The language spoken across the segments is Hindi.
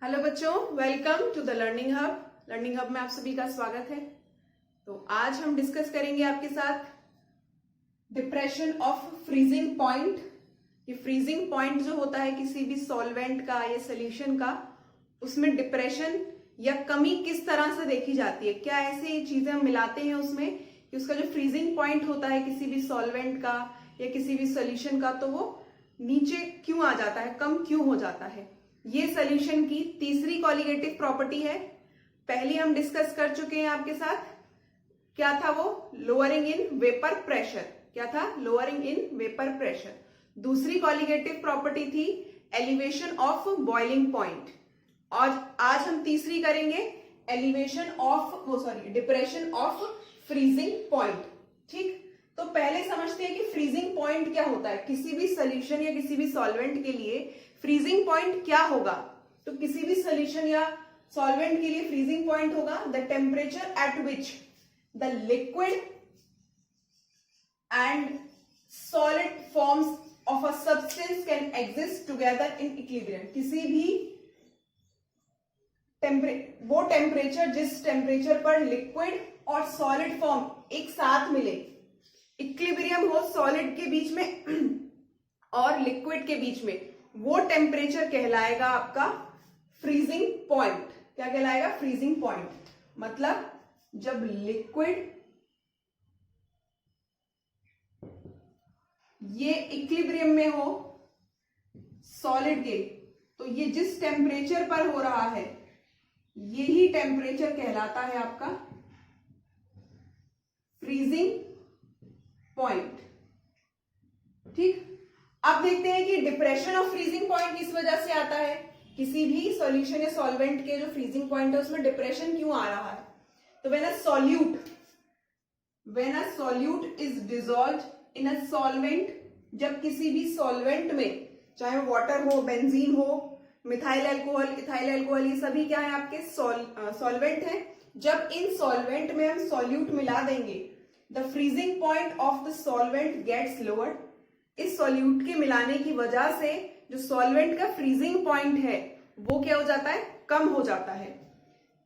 हेलो बच्चों, welcome to the learning hub. Learning hub में आप सभी का स्वागत है। तो आज हम डिस्कस करेंगे आपके साथ डिप्रेशन ऑफ फ्रीजिंग पॉइंट। ये फ्रीजिंग पॉइंट जो होता है किसी भी सॉल्वेंट का या सोल्यूशन का, उसमें डिप्रेशन या कमी किस तरह से देखी जाती है। क्या ऐसी चीजें हम मिलाते हैं उसमें कि उसका जो फ्रीजिंग पॉइंट होता है किसी भी सॉल्वेंट का या किसी भी सोल्यूशन का, तो वो नीचे क्यों आ जाता है, कम क्यों हो जाता है। ये सोल्यूशन की तीसरी कॉलिगेटिव प्रॉपर्टी है। पहली हम डिस्कस कर चुके हैं आपके साथ। क्या था वो? Lowering in vapour pressure. क्या था? Lowering in vapour pressure. दूसरी कॉलिगेटिव प्रॉपर्टी थी एलिवेशन ऑफ बॉइलिंग पॉइंट। और आज हम तीसरी करेंगे elevation of depression of freezing point. ठीक, तो पहले समझते हैं कि फ्रीजिंग पॉइंट क्या होता है। किसी भी सोल्यूशन या किसी भी सॉल्वेंट के लिए फ्रीजिंग पॉइंट क्या होगा? तो किसी भी सोल्यूशन या सॉल्वेंट के लिए फ्रीजिंग पॉइंट होगा the temperature at which the liquid and solid forms of a substance can exist together in equilibrium. किसी भी वो टेम्परेचर जिस टेम्परेचर पर लिक्विड और सॉलिड फॉर्म एक साथ मिले, इक्विलिब्रियम हो सॉलिड के बीच में और लिक्विड के बीच में, वो टेम्परेचर कहलाएगा आपका फ्रीजिंग पॉइंट। क्या कहलाएगा? Freezing point. मतलब जब लिक्विड ये इक्विलिब्रियम में हो सॉलिड के, तो ये जिस टेम्परेचर पर हो रहा है यही टेम्परेचर कहलाता है आपका फ्रीजिंग पॉइंट। ठीक, अब देखते हैं कि डिप्रेशन ऑफ फ्रीजिंग पॉइंट किस वजह से आता है। किसी भी सॉल्यूशन या सॉल्वेंट के जो फ्रीजिंग पॉइंट है उसमें डिप्रेशन क्यों आ रहा है। तो when a solute is dissolved in a solvent, जब किसी भी सॉल्वेंट में, चाहे वो वाटर हो, बेंजीन हो, मिथाइल अल्कोहल, इथाइल अल्कोहल, ये सभी क्या है आपके सॉल्वेंट हैं। जब इन सॉल्वेंट में हम सॉल्यूट मिला देंगे, the freezing point of the solvent gets lowered. इस सॉल्यूट के मिलाने की वजह से जो सॉल्वेंट का फ्रीजिंग पॉइंट है वो क्या हो जाता है? कम हो जाता है।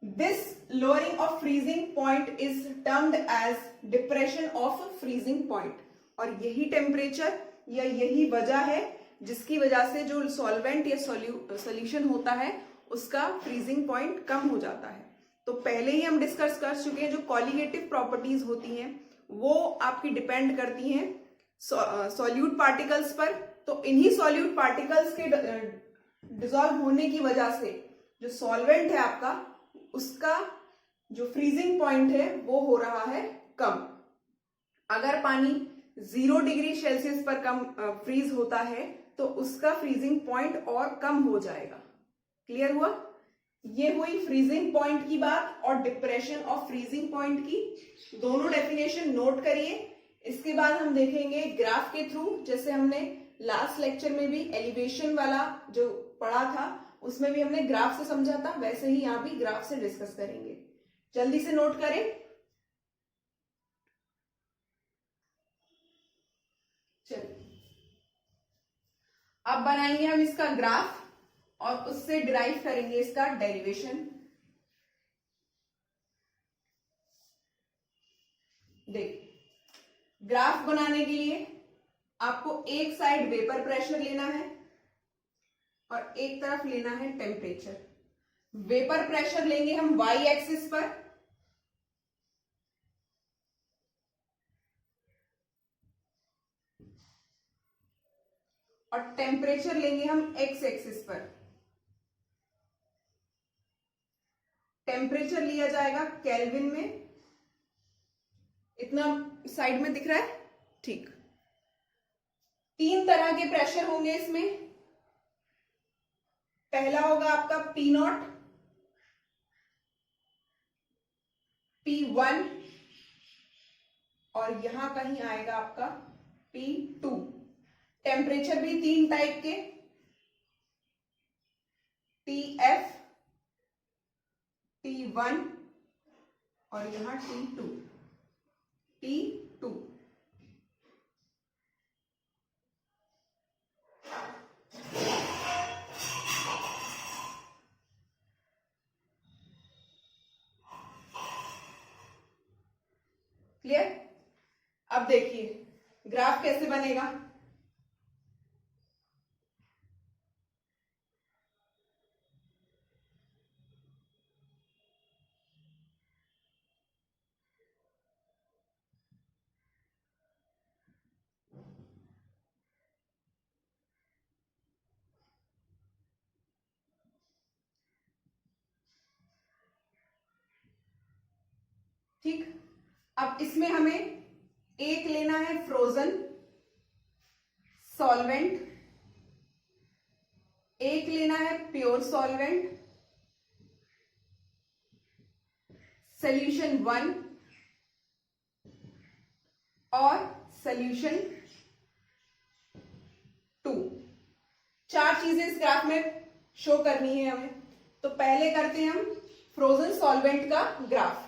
This lowering of freezing point is termed as depression of freezing point. और यही टेम्परेचर या यही वजह है जिसकी वजह से जो सॉल्वेंट या सॉल्यूशन होता है उसका फ्रीजिंग पॉइंट कम हो जाता है। तो पहले ही हम डिस्कस कर चुके हैं जो कॉलिगेटिव प्रॉपर्टीज होती हैं वो आपकी डिपेंड करती हैं सॉल्यूट पार्टिकल्स पर। तो इन्हीं सॉल्यूट पार्टिकल्स के डिसॉल्व होने की वजह से जो सॉल्वेंट है आपका, उसका जो फ्रीजिंग पॉइंट है वो हो रहा है कम। अगर पानी 0 डिग्री सेल्सियस पर कम फ्रीज होता है तो उसका फ्रीजिंग पॉइंट और कम हो जाएगा। क्लियर हुआ? ये हुई फ्रीजिंग पॉइंट की बात और डिप्रेशन ऑफ फ्रीजिंग पॉइंट की। दोनों डेफिनेशन नोट करिए। इसके बाद हम देखेंगे ग्राफ के थ्रू, जैसे हमने लास्ट लेक्चर में भी एलिवेशन वाला जो पढ़ा था उसमें भी हमने ग्राफ से समझा था, वैसे ही यहां भी ग्राफ से डिस्कस करेंगे। जल्दी से नोट करें। चलिए, अब बनाएंगे हम इसका ग्राफ और उससे डिराइव करेंगे इसका डेरिवेशन। देख, ग्राफ बनाने के लिए आपको एक साइड वेपर प्रेशर लेना है और एक तरफ लेना है टेम्परेचर। वेपर प्रेशर लेंगे हम वाई एक्सिस पर और टेम्परेचर लेंगे हम एक्स एक्सिस पर। टेम्परेचर लिया जाएगा केल्विन में। इतना साइड में दिख रहा है? ठीक। 3 तरह के प्रेशर होंगे इसमें। पहला होगा आपका P0, P1 और यहां कहीं आएगा आपका P2। टेम्परेचर भी 3 टाइप के, TF, T1 और यहां T2। क्लियर? अब देखिए ग्राफ कैसे बनेगा। ठीक, अब इसमें हमें एक लेना है फ्रोजन सॉल्वेंट, एक लेना है प्योर सॉल्वेंट, सॉल्यूशन 1 और सॉल्यूशन 2। 4 चीजें इस ग्राफ में शो करनी है हमें। तो पहले करते हैं हम फ्रोजन सॉल्वेंट का ग्राफ।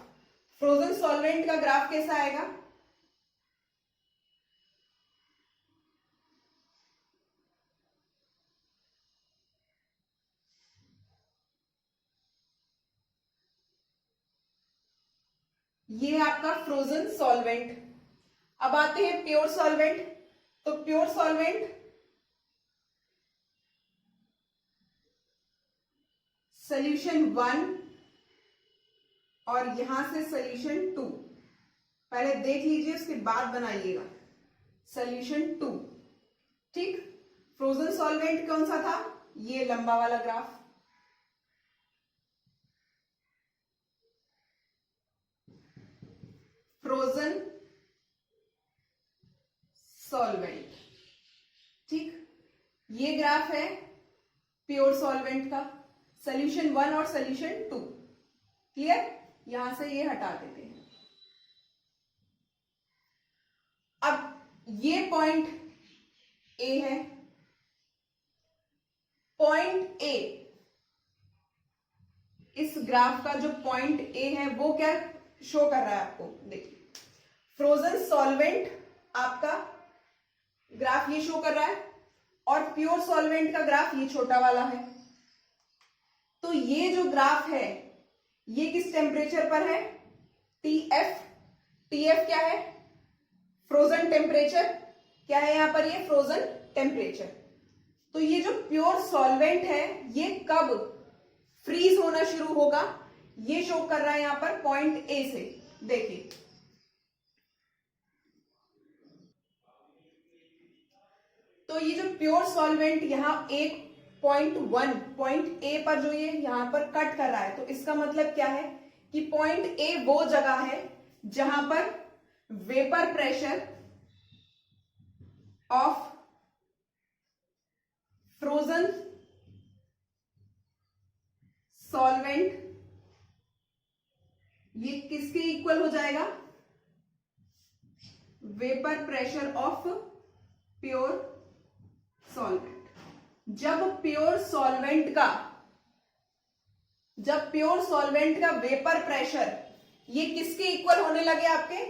फ्रोजन सॉल्वेंट का ग्राफ कैसा आएगा? ये आपका फ्रोजन सॉल्वेंट। अब आते हैं प्योर सॉल्वेंट। तो प्योर सॉल्वेंट सॉल्यूशन 1 और यहां से सॉल्यूशन 2। पहले देख लीजिए उसके बाद बनाइएगा। सॉल्यूशन 2। ठीक, फ्रोजन सॉल्वेंट कौन सा था? ये लंबा वाला ग्राफ। Frozen solvent. ठीक, ये ग्राफ है प्योर सॉल्वेंट का, सॉल्यूशन 1 और सॉल्यूशन 2। क्लियर? यहां से ये हटा देते हैं। अब ये पॉइंट ए है, पॉइंट ए, इस ग्राफ का जो पॉइंट ए है वो क्या शो कर रहा है आपको? देखिए फ्रोजन सॉल्वेंट आपका ग्राफ ये शो कर रहा है और प्योर सॉल्वेंट का ग्राफ ये छोटा वाला है। तो ये जो ग्राफ है ये किस टेम्परेचर पर है? टीएफ। टीएफ क्या है? Frozen temperature. क्या है यहां पर? ये फ्रोजन टेम्परेचर। तो ये जो प्योर सॉल्वेंट है ये कब फ्रीज होना शुरू होगा ये शो कर रहा है यहां पर पॉइंट ए से। देखिए तो ये जो प्योर सॉल्वेंट यहां एक पॉइंट ए पर जो ये यहां पर कट कर रहा है, तो इसका मतलब क्या है कि पॉइंट ए वो जगह है जहां पर vapour pressure of frozen solvent ये किसके इक्वल हो जाएगा? Vapour pressure of pure solvent. जब प्योर सॉल्वेंट का वेपर प्रेशर ये किसके इक्वल होने लगे? आपके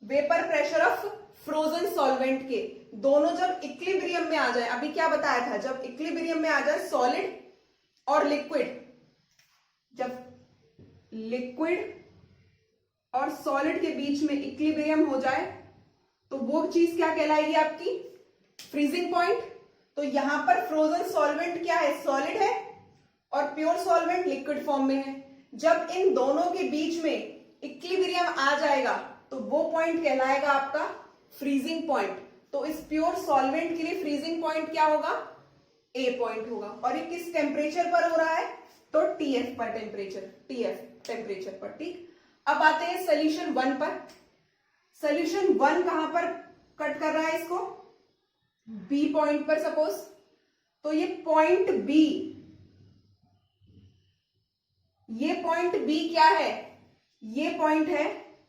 vapour pressure of frozen solvent के। दोनों जब इक्विलिब्रियम में आ जाए, अभी क्या बताया था, जब इक्विलिब्रियम में आ जाए सॉलिड और लिक्विड, जब लिक्विड और सॉलिड के बीच में इक्विलिब्रियम हो जाए तो वो चीज क्या कहलाएगी? आपकी फ्रीजिंग पॉइंट। तो यहां पर फ्रोजन सॉल्वेंट क्या है? सॉलिड है और प्योर सॉल्वेंट लिक्विड फॉर्म में है। जब इन दोनों के बीच में इक्विलिब्रियम आ जाएगा तो वो पॉइंट कहलाएगा आपका फ्रीजिंग पॉइंट। तो इस प्योर सॉल्वेंट के लिए फ्रीजिंग पॉइंट क्या होगा? ए पॉइंट होगा। और ये किस टेम्परेचर पर हो रहा है? तो टीएफ पर टेम्परेचर पर। ठीक, अब आते हैं सॉल्यूशन 1 पर। सॉल्यूशन 1 कहां पर कट कर रहा है इसको? बी पॉइंट पर सपोज। तो ये पॉइंट बी क्या है? ये पॉइंट है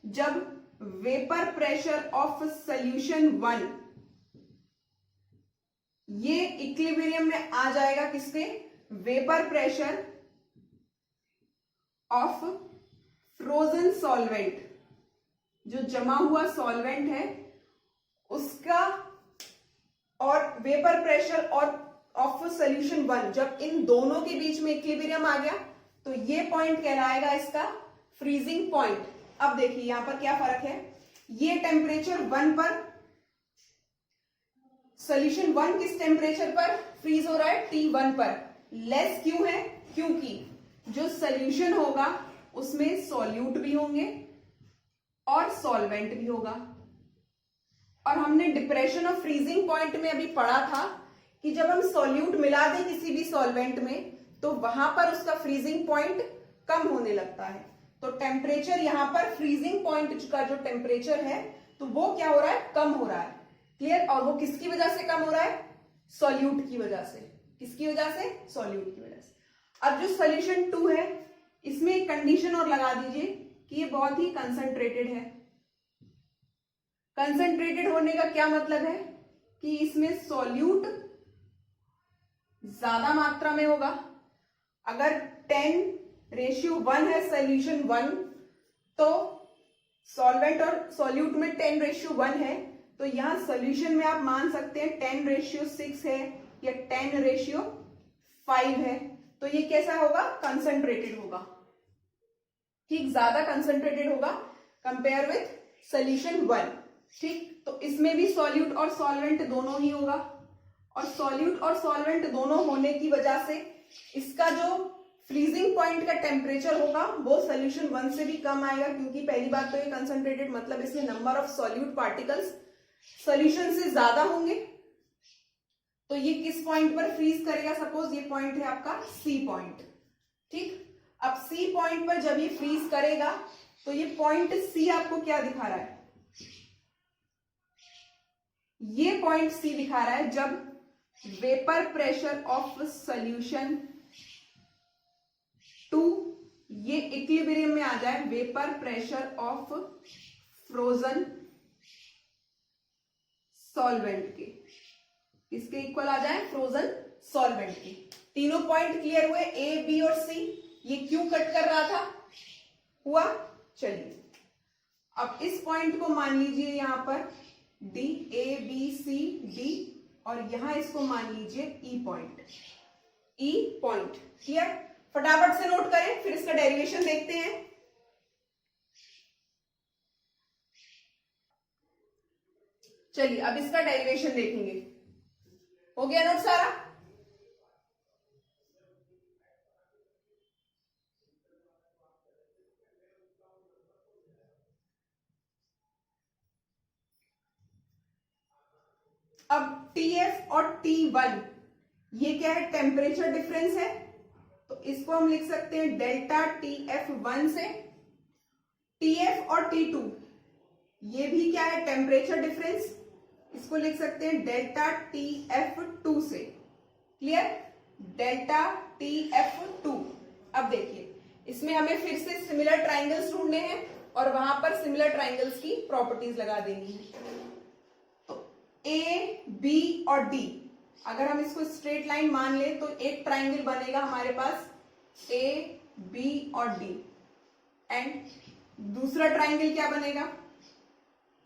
जब वेपर प्रेशर ऑफ सॉल्यूशन 1 ये इक्विलिब्रियम में आ जाएगा किसके? Vapour pressure of frozen solvent, जो जमा हुआ सॉल्वेंट है उसका, और वेपर प्रेशर और ऑफ सॉल्यूशन 1, जब इन दोनों के बीच में इक्विलिब्रियम आ गया तो ये पॉइंट कहलाएगा इसका फ्रीजिंग पॉइंट। अब देखिए यहां पर क्या फर्क है, ये टेम्परेचर 1 पर, सोल्यूशन 1 किस टेम्परेचर पर फ्रीज हो रहा है, T1 पर। लेस क्यों है, क्योंकि जो सोल्यूशन होगा उसमें सॉल्यूट भी होंगे और सॉल्वेंट भी होगा। और हमने डिप्रेशन ऑफ फ्रीजिंग पॉइंट में अभी पढ़ा था कि जब हम सॉल्यूट मिला दें किसी भी सॉल्वेंट में तो वहां पर उसका फ्रीजिंग पॉइंट कम होने लगता है। तो टेम्परेचर यहां पर फ्रीजिंग पॉइंट का जो टेम्परेचर है तो वो क्या हो रहा है, कम हो रहा है। क्लियर। और वो किसकी वजह से कम हो रहा है, सॉल्यूट की वजह से। किसकी वजह से, सॉल्यूट की वजह से। अब जो सोल्यूशन 2 है इसमें एक कंडीशन और लगा दीजिए कि ये बहुत ही कंसंट्रेटेड है। कंसंट्रेटेड होने का क्या मतलब है कि इसमें सॉल्यूट ज्यादा मात्रा में होगा। अगर 10:1 है सोल्यूशन 1 तो सॉल्वेंट और सॉल्यूट में 10:1 है, तो यहां सोल्यूशन में आप मान सकते हैं 10:6 है या 10:5 है। तो ये कैसा होगा, कंसंट्रेटेड होगा, ठीक, ज्यादा कंसंट्रेटेड होगा कंपेयर विथ सोल्यूशन 1। ठीक, तो इसमें भी सॉल्यूट और सॉल्वेंट दोनों ही होगा, और सॉल्यूट और सॉल्वेंट दोनों होने की वजह से इसका जो फ्रीजिंग पॉइंट का टेम्परेचर होगा वो सोल्यूशन 1 से भी कम आएगा, क्योंकि पहली बात तो ये कंसंट्रेटेड मतलब इसमें number of solute particles solution से ज्यादा होंगे। तो ये किस पॉइंट पर फ्रीज करेगा, सपोज ये पॉइंट है आपका सी पॉइंट। ठीक, अब सी पॉइंट पर जब ये फ्रीज करेगा तो ये पॉइंट सी आपको क्या दिखा रहा है, ये पॉइंट सी दिखा रहा है जब वेपर प्रेशर ऑफ सोल्यूशन 2 ये इक्विलिब्रियम में आ जाए vapour pressure of frozen solvent के, इसके इक्वल आ जाए, फ्रोजन सॉल्वेंट के। तीनों पॉइंट क्लियर हुए, ए बी और सी। ये क्यों कट कर रहा था, हुआ। चलिए अब इस पॉइंट को मान लीजिए यहां पर D, A B C D, और यहां इसको मान लीजिए E point, E point. Clear, फटाफट से नोट करें फिर इसका डेरिवेशन देखते हैं। चलिए अब इसका डेरिवेशन देखेंगे। हो गया नोट सारा। अब TF और T1 ये क्या है, टेम्परेचर डिफरेंस है, तो इसको हम लिख सकते हैं डेल्टा TF1 से। TF और T2 ये भी क्या है, टेम्परेचर डिफरेंस, इसको लिख सकते हैं डेल्टा TF2 से। Clear, delta TF2। अब देखिए इसमें हमें फिर से सिमिलर ट्राइंगल्स ढूंढने हैं और वहां पर सिमिलर ट्राइंगल्स की प्रॉपर्टीज लगा देनी है। तो ए बी और डी, अगर हम इसको स्ट्रेट लाइन मान ले तो एक ट्राइंगल बनेगा हमारे पास ए बी और डी, एंड दूसरा ट्राइंगल क्या बनेगा,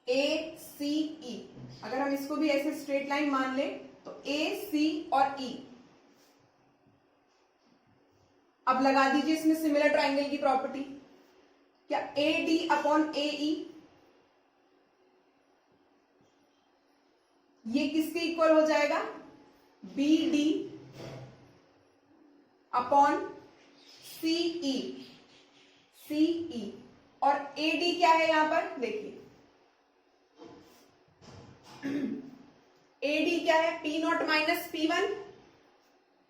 ए सी ई। अगर हम इसको भी ऐसे स्ट्रेट लाइन मान ले तो ए सी और ई। अब लगा दीजिए इसमें सिमिलर ट्राइंगल की प्रॉपर्टी, क्या A D upon A E ये किसके इक्वल हो जाएगा, बी डी अपॉन सी ई, सी ई। और ए डी क्या है यहां पर देखिए, ए डी क्या है, P not minus P one,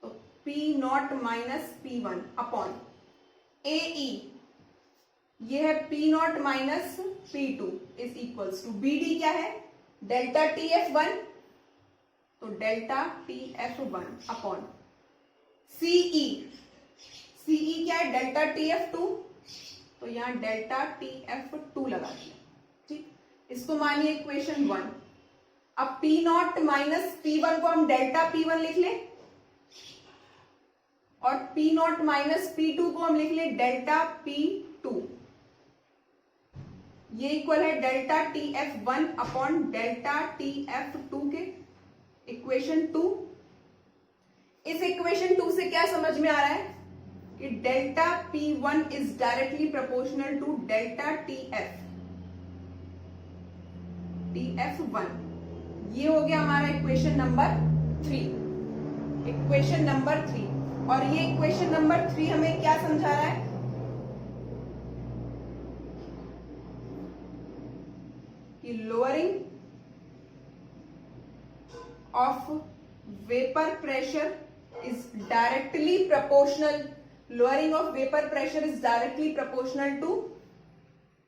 तो P not minus P one upon A E ये है P not minus P two is equals to B D क्या है, डेल्टा टी एफ वन, तो delta T F one upon CE, CE क्या है, डेल्टा टी एफ टू, तो यहां डेल्टा टी एफ टू लगा दिया। ठीक, इसको मानिए इक्वेशन 1। अब P not minus P one को हम डेल्टा पी वन लिख लें और P not minus P two को हम लिख लें डेल्टा पी टू। ये इक्वल है delta T F one upon delta T F two के, इक्वेशन 2। इस इक्वेशन 2 से क्या समझ में आ रहा है कि delta P one is directly proportional to delta T F. TF1। ये हो गया हमारा इक्वेशन नंबर 3, इक्वेशन नंबर 3। और ये इक्वेशन नंबर 3 हमें क्या समझा रहा है कि lowering of vapour pressure is directly proportional, lowering of vapor pressure is directly proportional to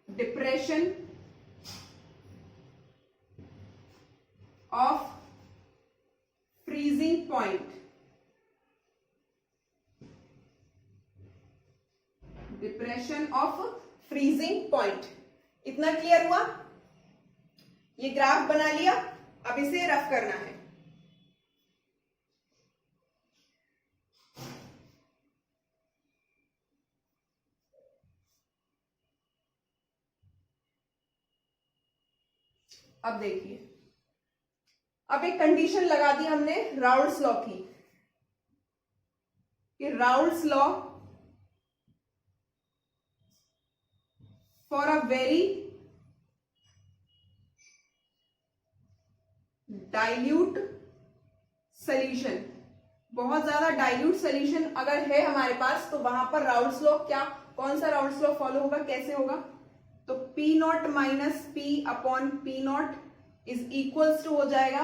depression of freezing point, depression of freezing point। इतना क्लियर हुआ? ये ग्राफ बना लिया, अब इसे रफ करना है। अब देखिए, अब एक कंडीशन लगा दी हमने राउल्ट्स लॉ की, कि Raoult's law for a very dilute solution, बहुत ज्यादा डाइल्यूट सॉल्यूशन अगर है हमारे पास, तो वहां पर राउल्ट्स लॉ कौन सा राउल्ट्स लॉ फॉलो होगा, कैसे होगा? तो P naught minus P upon P naught is equals to हो जाएगा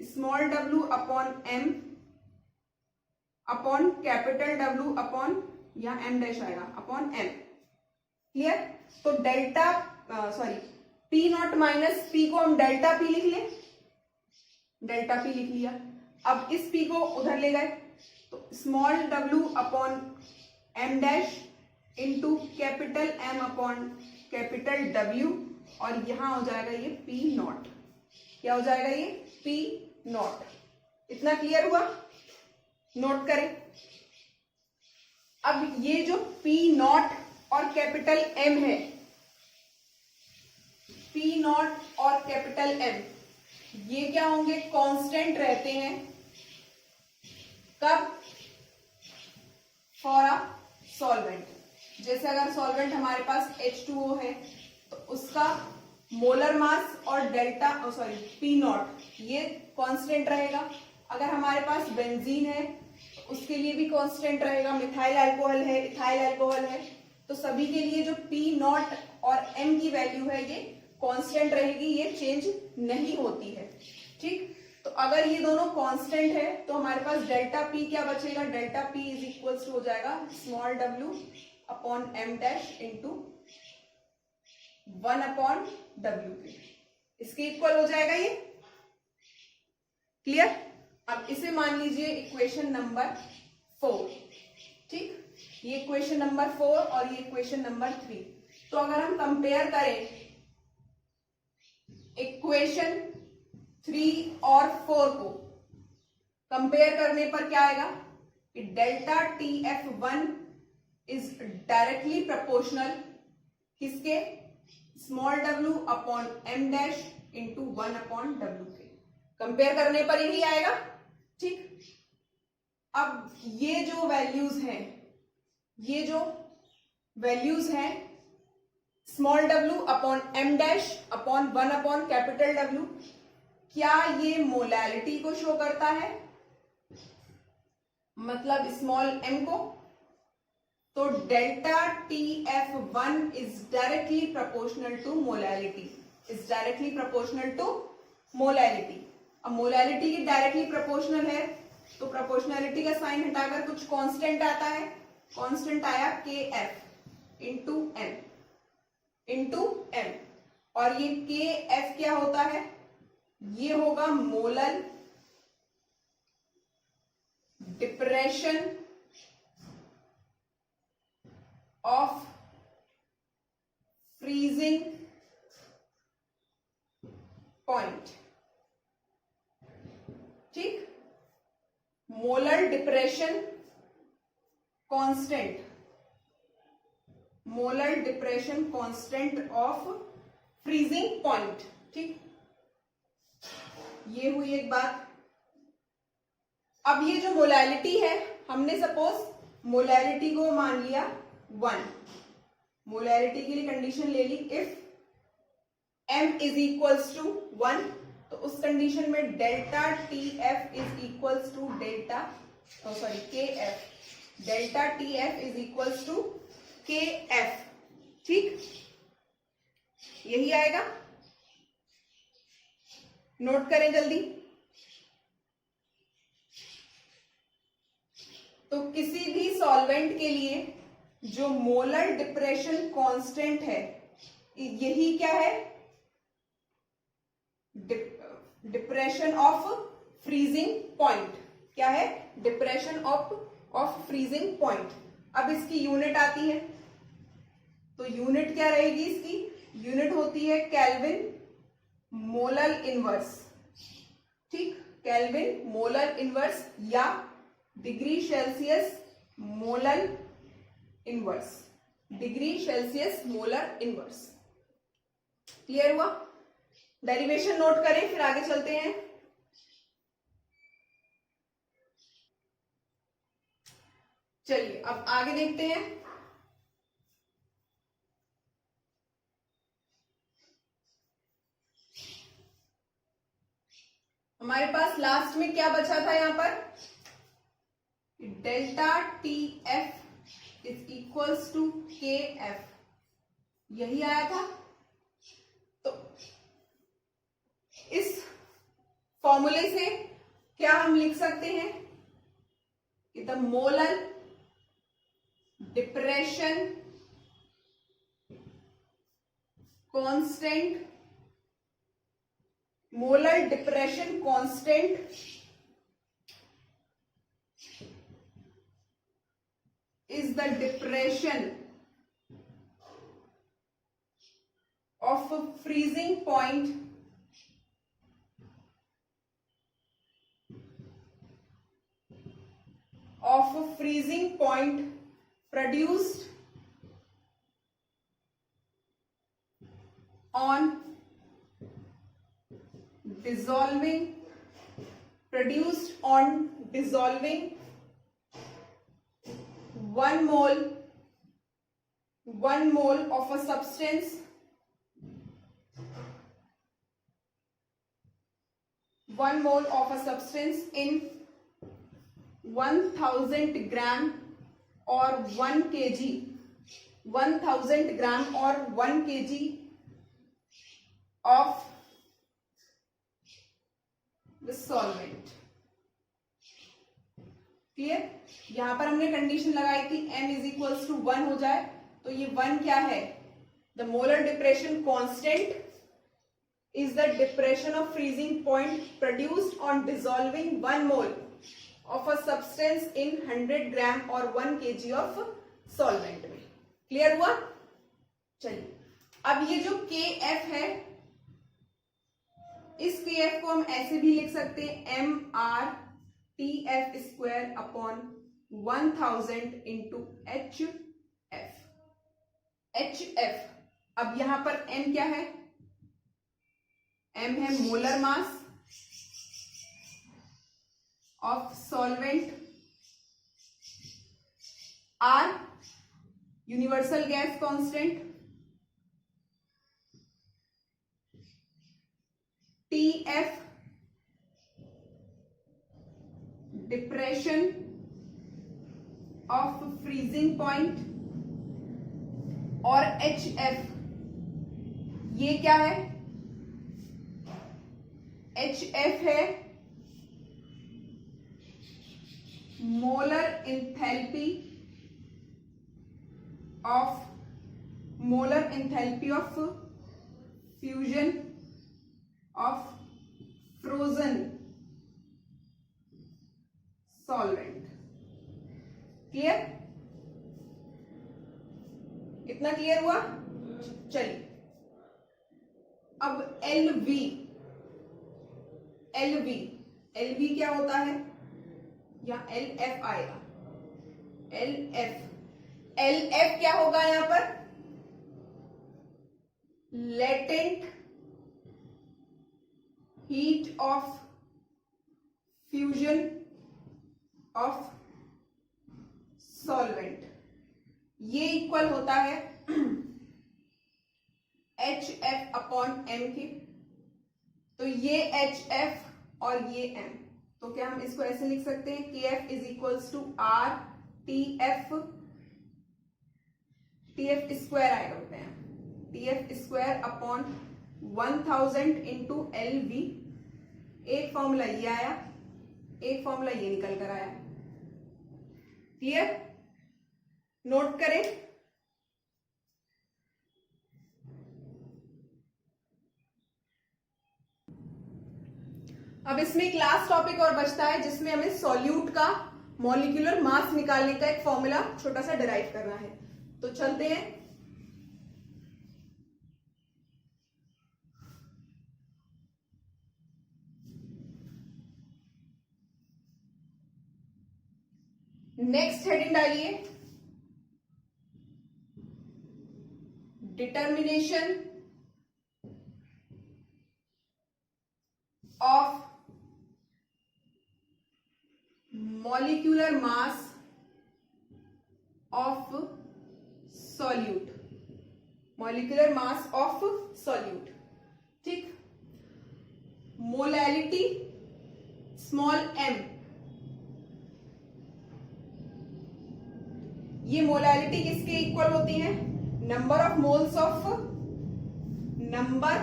small w upon m upon capital W upon, या m डैश आएगा, अपॉन m। क्लियर? तो delta P naught minus P को हम डेल्टा P लिख लें, डेल्टा P लिख लिया। अब इस P को उधर ले गए, तो small w upon m dash into capital M upon capital W, और यहां हो जाएगा ये P नॉट। क्या हो जाएगा ये? P not. इतना क्लियर हुआ? नोट करें। अब ये जो P नॉट और कैपिटल M है, P नॉट और कैपिटल M, ये क्या होंगे? कांस्टेंट रहते हैं। कब? For a solvent. जैसे अगर सॉल्वेंट हमारे पास H2O है, तो उसका मोलर मास और P नॉट ये कांस्टेंट रहेगा। अगर हमारे पास बेंजीन है, तो उसके लिए भी कांस्टेंट रहेगा। मिथाइल अल्कोहल है, इथाइल अल्कोहल है, तो सभी के लिए जो P नॉट और M की वैल्यू है ये कांस्टेंट रहेगी, ये चेंज नहीं होती है। ठीक, तो अगर ये दोनों कांस्टेंट है, तो हमारे पास डेल्टा P क्या बचेगा? Delta P is equals to हो जाएगा small w upon m dash into 1 upon w। इसके इक्वल हो जाएगा ये। क्लियर? अब इसे मान लीजिए इक्वेशन नंबर 4। ठीक, ये इक्वेशन नंबर 4 और ये इक्वेशन नंबर 3। तो अगर हम कंपेयर करें इक्वेशन 3 और 4 को, कंपेयर करने पर क्या आएगा कि delta TF1 is directly proportional किसके? Small w upon m dash into 1 upon w के। कंपेयर करने पर यही आएगा। ठीक, अब ये जो वैल्यूज हैं small w upon m dash upon 1 upon capital W, क्या ये मोलैलिटी को शो करता है? मतलब स्मॉल m को। तो delta TF1 is directly proportional to molality, अब मोलैलिटी की डायरेक्टली प्रोपोर्शनल है, तो प्रोपोर्शनैलिटी का साइन हटाकर कुछ कांस्टेंट आता है। कांस्टेंट आया KF इंटू M, और ये KF क्या होता है? ये होगा molar depression of freezing point. ठीक, molar depression constant of freezing point. ठीक, ये हुई एक बात। अब ये जो मोलैलिटी है, हमने सपोज मोलैलिटी को मान लिया 1, मोलैलिटी के लिए कंडीशन ले ली, if m is equals to 1, तो उस कंडीशन में delta T F is equals to delta sorry K F, delta T F is equals to K F. ठीक, यही आएगा, नोट करें जल्दी। तो किसी भी सॉल्वेंट के लिए जो मोलर डिप्रेशन कांस्टेंट है, यही क्या है, डिप्रेशन ऑफ फ्रीजिंग पॉइंट। क्या है, डिप्रेशन ऑफ फ्रीजिंग पॉइंट। अब इसकी यूनिट आती है, तो यूनिट क्या रहेगी इसकी, यूनिट होती है केल्विन मोलर इनवर्स। ठीक, केल्विन मोलर इनवर्स या degree Celsius molar inverse, degree Celsius molar inverse. Clear हुआ? डेरिवेशन नोट करें, फिर आगे चलते हैं। चलिए अब आगे देखते हैं। हमारे पास लास्ट में क्या बचा था यहां पर, delta T F is equals to K F, यही आया था। तो इस फॉर्मूले से क्या हम लिख सकते हैं कि the molar depression constant, molar depression constant is the depression of a freezing point produced on dissolving 1 mole of a substance, 1 mole of a substance in 1000 gram or 1 kg, 1000 gram or 1 kg of the solvent। Clear? यहां पर हमने कंडीशन लगाई थी m इज इक्वल्स टू 1 हो जाए, तो ये 1 क्या है, the molar depression constant is the depression of freezing point produced on dissolving 1 mole of a substance in 100 gram or 1 kg of solvent में। क्लियर हुआ? चलिए अब ये जो KF है, इस KF को हम ऐसे भी लिख सकते हैं MRTF square upon 1000 into HF। HF, अब यहां पर M क्या है, M है molar mass of solvent, R universal gas constant, TF depression of freezing point, और HF ये क्या है, HF है molar enthalpy of fusion of frozen solvent. Clear? इतना क्लियर हुआ? चलिए अब LV क्या होता है, या LF आएगा, LF क्या होगा यहां पर, latent heat of fusion of solvent, ये इक्वल होता है HF अपॉन M के, तो ये HF और ये M, तो क्या हम इसको ऐसे लिख सकते हैं KF is equals to R TF, TF square आएगा बेटा यहाँ, TF square upon 1000 into LV। एक फॉर्मूला ये आया, एक फॉर्मूला ये निकल कर आया। क्लियर? नोट करें। अब इसमें एक लास्ट टॉपिक और बचता है जिसमें हमें सॉल्यूट का मॉलिक्यूलर मास निकालने का एक फॉर्मूला छोटा सा डिराइव करना है। तो चलते हैं। नेक्स्ट हेडिंग डालिए, determination of molecular mass of solute, molecular mass of solute। ठीक, मोलैलिटी स्मॉल m, ये मोलैलिटी किसके इक्वल होती है? Number of moles of, number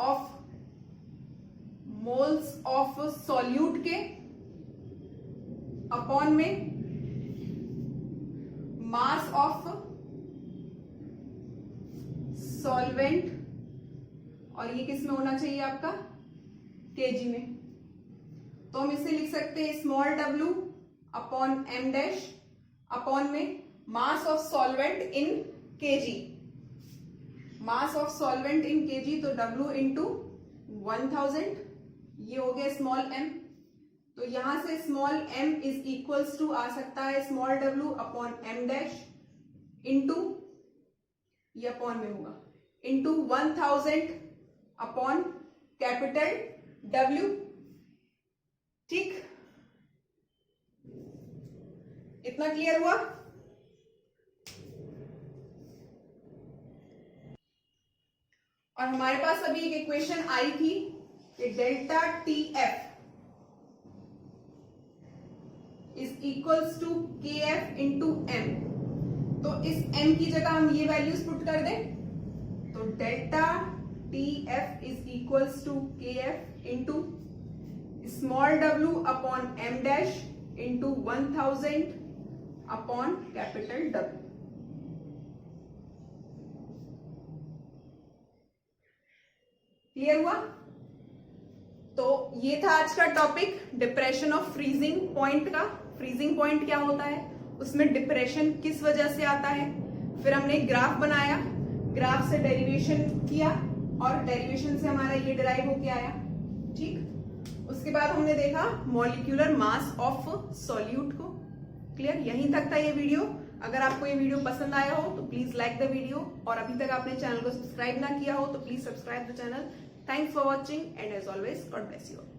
of moles of solute के अपॉन में मास ऑफ सॉल्वेंट, और ये किस में होना चाहिए आपका? केजी में। तो हम इसे लिख सकते हैं small w upon m dash upon में mass of solvent in KG, mass of solvent in KG, तो w इंटू 1000, ये हो गया स्मॉल m। तो यहां से small m is equals to आ सकता है small w upon m dash into, ये अपॉन में होगा, इंटू 1000 अपॉन कैपिटल W। ठीक, इतना क्लियर हुआ? और हमारे पास अभी एक इक्वेशन आई थी कि delta TF is equals to KF into M। तो इस M की जगह हम ये वैल्यूज पुट कर दें, तो delta TF is equals to KF into small w upon m dash into 1000 upon capital W। Clear हुआ? तो ये था आज का topic, depression of freezing point का। फ्रीजिंग पॉइंट क्या होता है, उसमें डिप्रेशन किस वजह से आता है, फिर हमने ग्राफ बनाया, ग्राफ से डेरिवेशन किया और डेरिवेशन से हमारा ये डिराइव होके आया। ठीक, उसके बाद हमने देखा मॉलिक्यूलर मास ऑफ सॉल्यूट को। क्लियर? यहीं तक था ये वीडियो। अगर आपको ये वीडियो पसंद आया हो तो प्लीज लाइक द वीडियो, और अभी तक आपने चैनल को सब्सक्राइब ना किया हो तो please subscribe the channel. Thanks for watching and as always God bless you.